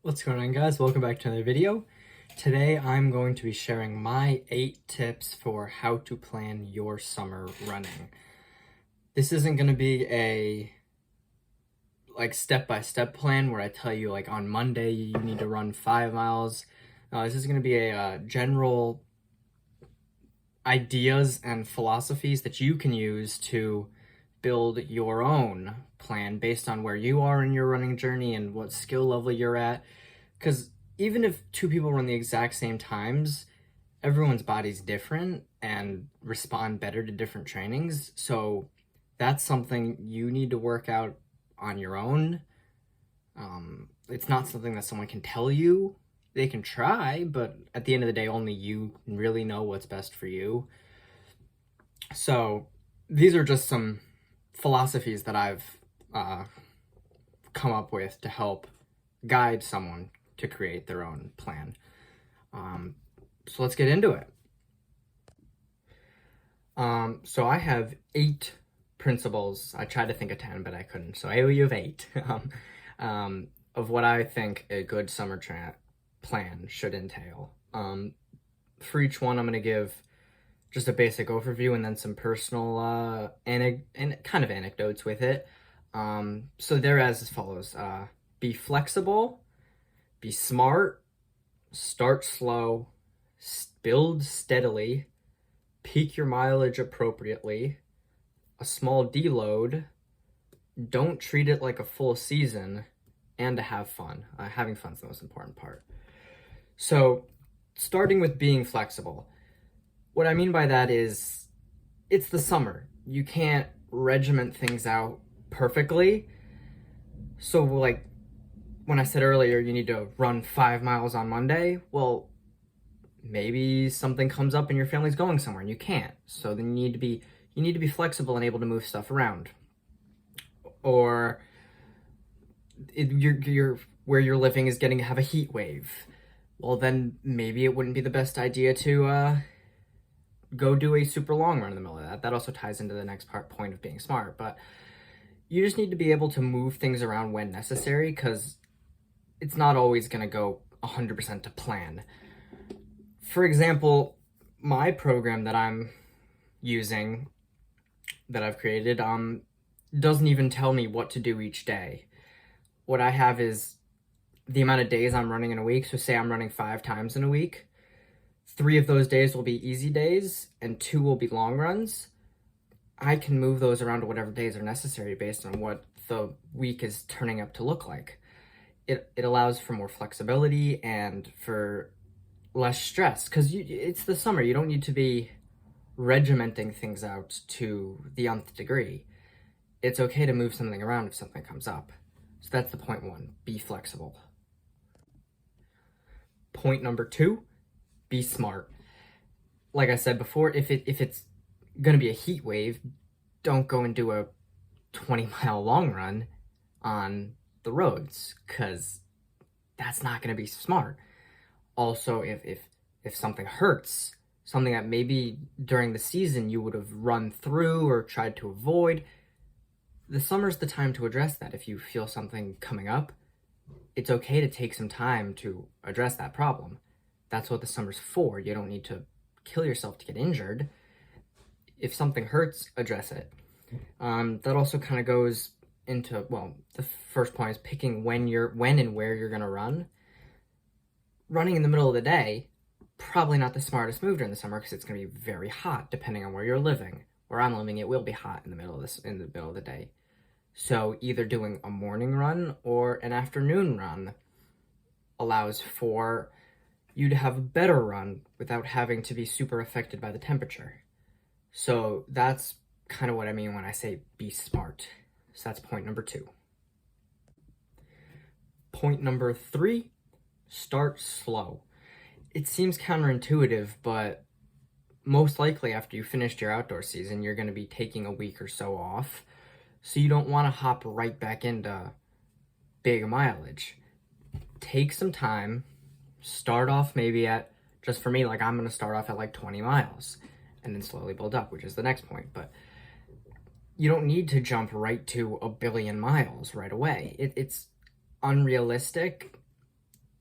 What's going on, guys? Welcome back to another video. Today I'm going to be sharing my 8 tips for how to plan your summer running. This isn't going to be a step-by-step plan where I tell you on Monday you need to run 5 miles. No, this is going to be a general ideas and philosophies that you can use to build your own plan based on where you are in your running journey and what skill level you're at. Because even if 2 people run the exact same times, everyone's body's different and respond better to different trainings. So that's something you need to work out on your own. It's not something that someone can tell you. They can try, but at the end of the day, only you really know what's best for you. So these are just some philosophies that I've come up with to help guide someone to create their own plan. So let's get into it. So I have 8 principles. I tried to think of 10, but I couldn't. So I owe you of 8 of what I think a good summer plan should entail. For each one, I'm going to give just a basic overview and then some personal and kind of anecdotes with it. So they're as follows. Be flexible, be smart, start slow, build steadily, peak your mileage appropriately, a small deload, don't treat it like a full season, and to have fun. Having fun is the most important part. So starting with being flexible. What I mean by that is it's the summer. You can't regiment things out perfectly. So when I said earlier you need to run 5 miles on Monday, well, maybe something comes up and your family's going somewhere and you can't. So then you need to be flexible and able to move stuff around. Or where you're living is getting to have a heat wave. Well, then maybe it wouldn't be the best idea to go do a super long run in the middle of that. That also ties into the next point of being smart. But you just need to be able to move things around when necessary, because it's not always going to go 100% to plan. For example, my program that I'm using, that I've created, doesn't even tell me what to do each day. What I have is the amount of days I'm running in a week. So say I'm running 5 times in a week. 3 of those days will be easy days and 2 will be long runs. I can move those around to whatever days are necessary based on what the week is turning up to look like. It allows for more flexibility and for less stress, because it's the summer. You don't need to be regimenting things out to the nth degree. It's okay to move something around if something comes up. So that's the point 1, be flexible. Point number 2, be smart. Like I said before, if it's going to be a heat wave, don't go and do a 20-mile long run on the roads, because that's not going to be smart. Also, if something hurts, something that maybe during the season you would have run through or tried to avoid, the summer's the time to address that. If you feel something coming up, it's okay to take some time to address that problem. That's what the summer's for. You don't need to kill yourself to get injured. If something hurts, address it. That also kind of goes into, well, the first point is picking when and where you're going to run. Running in the middle of the day, probably not the smartest move during the summer, because it's going to be very hot depending on where you're living. Where I'm living, it will be hot in the middle of the day. So either doing a morning run or an afternoon run allows for you to have a better run without having to be super affected by the temperature. So that's kind of what I mean when I say be smart. So that's point number 2. Point number 3, start slow. It seems counterintuitive, but most likely after you finished your outdoor season, you're going to be taking a week or so off. So you don't want to hop right back into big mileage. Take some time, start off maybe at, just for me, I'm going to start off at 20 miles and then slowly build up, which is the next point. But you don't need to jump right to 1 billion miles right away. It's unrealistic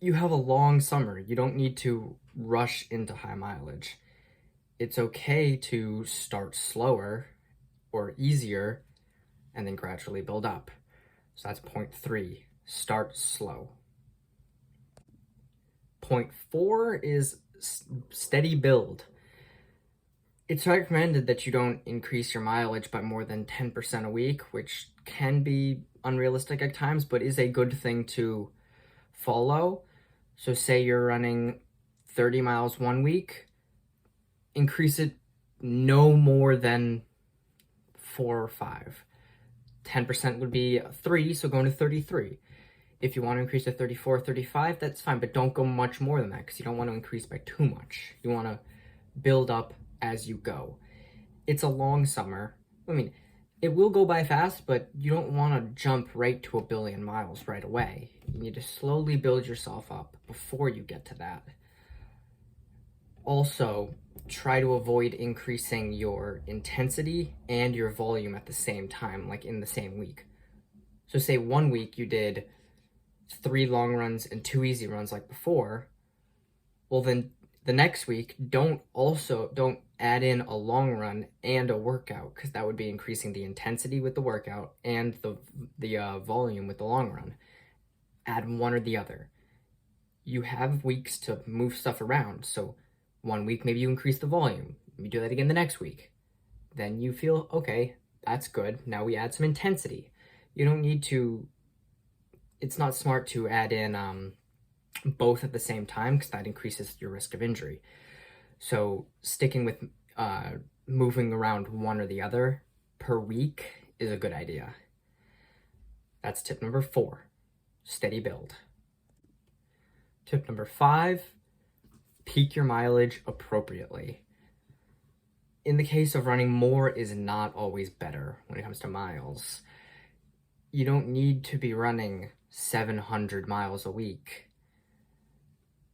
you have a long summer. You don't need to rush into high mileage. It's okay to start slower or easier and then gradually build up. So that's point 3, start slow. Point 4 is steady build. It's recommended that you don't increase your mileage by more than 10% a week, which can be unrealistic at times, but is a good thing to follow. So say you're running 30 miles one week, increase it no more than 4 or 5. 10% would be 3, so going to 33. If you want to increase to 34, 35, that's fine, but don't go much more than that because you don't want to increase by too much. You want to build up as you go. It's a long summer. I mean, it will go by fast, but you don't want to jump right to 1 billion miles right away. You need to slowly build yourself up before you get to that. Also, try to avoid increasing your intensity and your volume at the same time, like in the same week. So say one week you did 3 long runs and 2 easy runs like before. Well, then the next week, don't add in a long run and a workout, because that would be increasing the intensity with the workout and the volume with the long run. Add one or the other. You have weeks to move stuff around. So one week, maybe you increase the volume. You do that again the next week. Then you feel, okay, that's good. Now we add some intensity. You don't need to, it's not smart to add in both at the same time because that increases your risk of injury. So sticking with moving around one or the other per week is a good idea. That's tip number 4, steady build. Tip number 5, peak your mileage appropriately. In the case of running, more is not always better when it comes to miles. You don't need to be running 700 miles a week.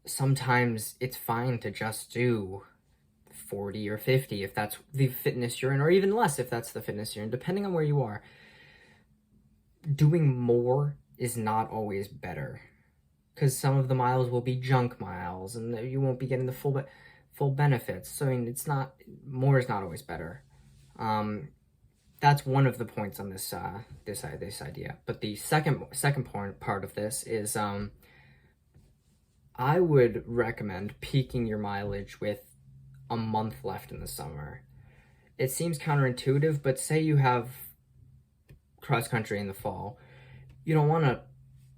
Sometimes it's fine to just do 40 or 50 if that's the fitness you're in, or even less if that's the fitness you're in, depending on where you are. Doing more is not always better, because some of the miles will be junk miles and you won't be getting the full benefits. So I mean, more is not always better. That's one of the points on this idea. But the second part of this is I would recommend peaking your mileage with a month left in the summer. It seems counterintuitive, but say you have cross country in the fall, you don't want to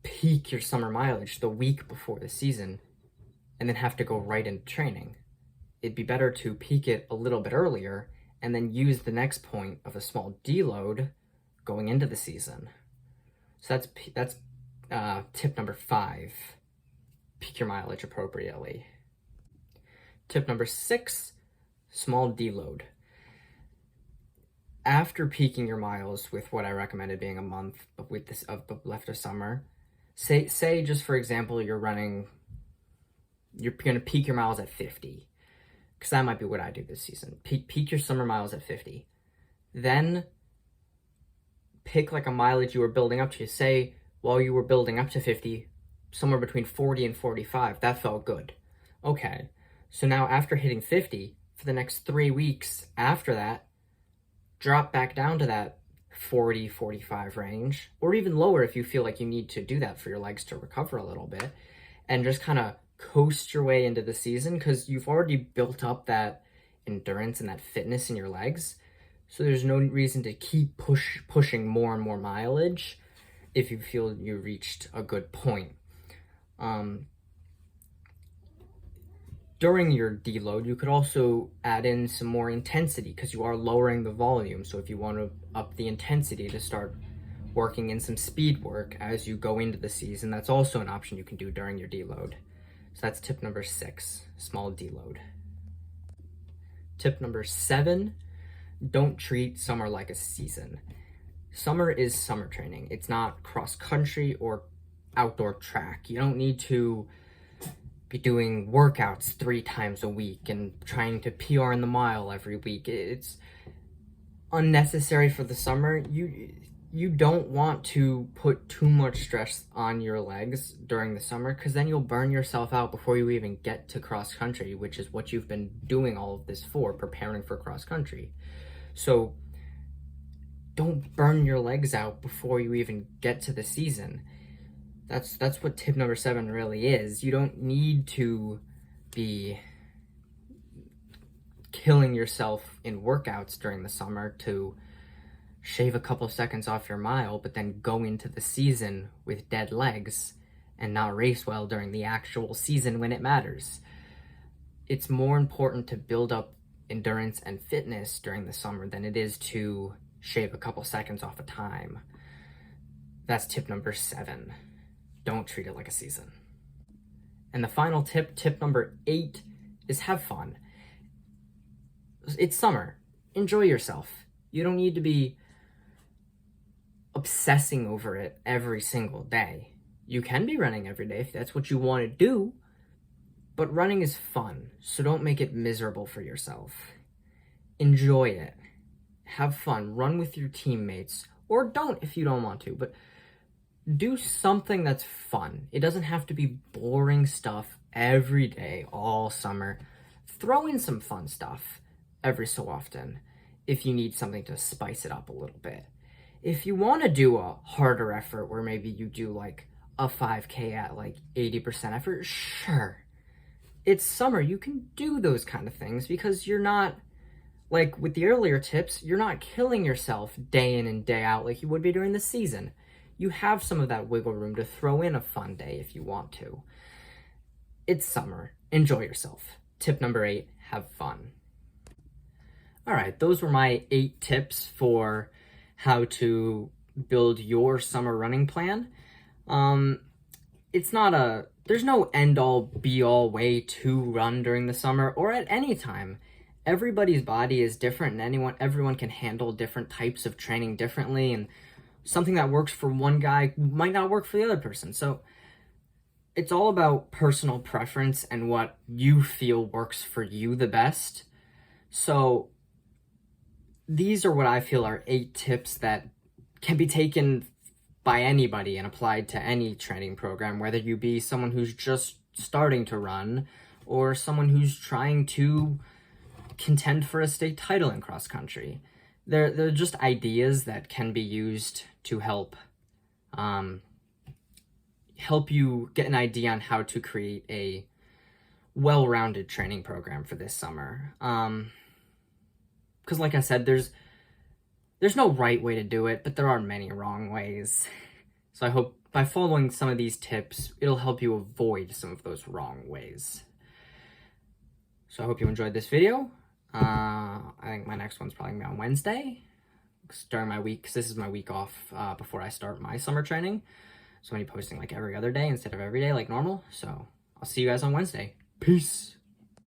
peak your summer mileage the week before the season and then have to go right into training. It'd be better to peak it a little bit earlier and then use the next point of a small deload going into the season. So that's tip number 5. Peak your mileage appropriately. Tip number 6, small deload. After peaking your miles with what I recommended being a month with this of left of summer, say just for example you're going to peak your miles at 50, because that might be what I do this season. Peak your summer miles at 50. Then pick like a mileage you were building up to. Say while you were building up to 50, somewhere between 40 and 45, that felt good. Okay, so now after hitting 50, for the next 3 weeks after that, drop back down to that 40, 45 range, or even lower if you feel like you need to do that for your legs to recover a little bit, and just kind of coast your way into the season, because you've already built up that endurance and that fitness in your legs. So there's no reason to keep pushing more and more mileage if you feel you reached a good point. During your deload, you could also add in some more intensity because you are lowering the volume. So if you want to up the intensity to start working in some speed work as you go into the season, that's also an option you can do during your deload. So that's tip number 6, small deload. Tip number 7, don't treat summer like a season. Summer is summer training. It's not cross country or outdoor track. You don't need to be doing workouts 3 times a week and trying to PR in the mile every week. It's unnecessary for the summer. you don't want to put too much stress on your legs during the summer, because then you'll burn yourself out before you even get to cross country, which is what you've been doing all of this for, preparing for cross country. So don't burn your legs out before you even get to the season. That's what tip number 7 really is. You don't need to be killing yourself in workouts during the summer to shave a couple seconds off your mile, but then go into the season with dead legs and not race well during the actual season when it matters. It's more important to build up endurance and fitness during the summer than it is to shave a couple seconds off a time. That's tip number 7. Don't treat it like a season. And the final tip, tip number 8, is have fun. It's summer. Enjoy yourself. You don't need to be obsessing over it every single day. You can be running every day if that's what you want to do, but running is fun, so don't make it miserable for yourself. Enjoy it. Have fun. Run with your teammates, or don't if you don't want to, but do something that's fun. It doesn't have to be boring stuff every day, all summer. Throw in some fun stuff every so often if you need something to spice it up a little bit. If you want to do a harder effort where maybe you do like a 5K at like 80% effort, sure. It's summer. You can do those kind of things because you're not, like with the earlier tips, you're not killing yourself day in and day out like you would be during the season. You have some of that wiggle room to throw in a fun day if you want to. It's summer. Enjoy yourself. Tip number 8, have fun. All right, those were my 8 tips for how to build your summer running plan. There's no end-all, be-all way to run during the summer or at any time. Everybody's body is different, and everyone can handle different types of training differently, and something that works for one guy might not work for the other person. So it's all about personal preference and what you feel works for you the best. So these are what I feel are 8 tips that can be taken by anybody and applied to any training program, whether you be someone who's just starting to run or someone who's trying to contend for a state title in cross country. They're just ideas that can be used to help you get an idea on how to create a well-rounded training program for this summer. Because like I said, there's no right way to do it, but there are many wrong ways. So I hope by following some of these tips, it'll help you avoid some of those wrong ways. So I hope you enjoyed this video. I think my next one's probably going to be on Wednesday. During my week, because this is my week off before I start my summer training. So I'm going to be posting like every other day instead of every day like normal. So I'll see you guys on Wednesday. Peace.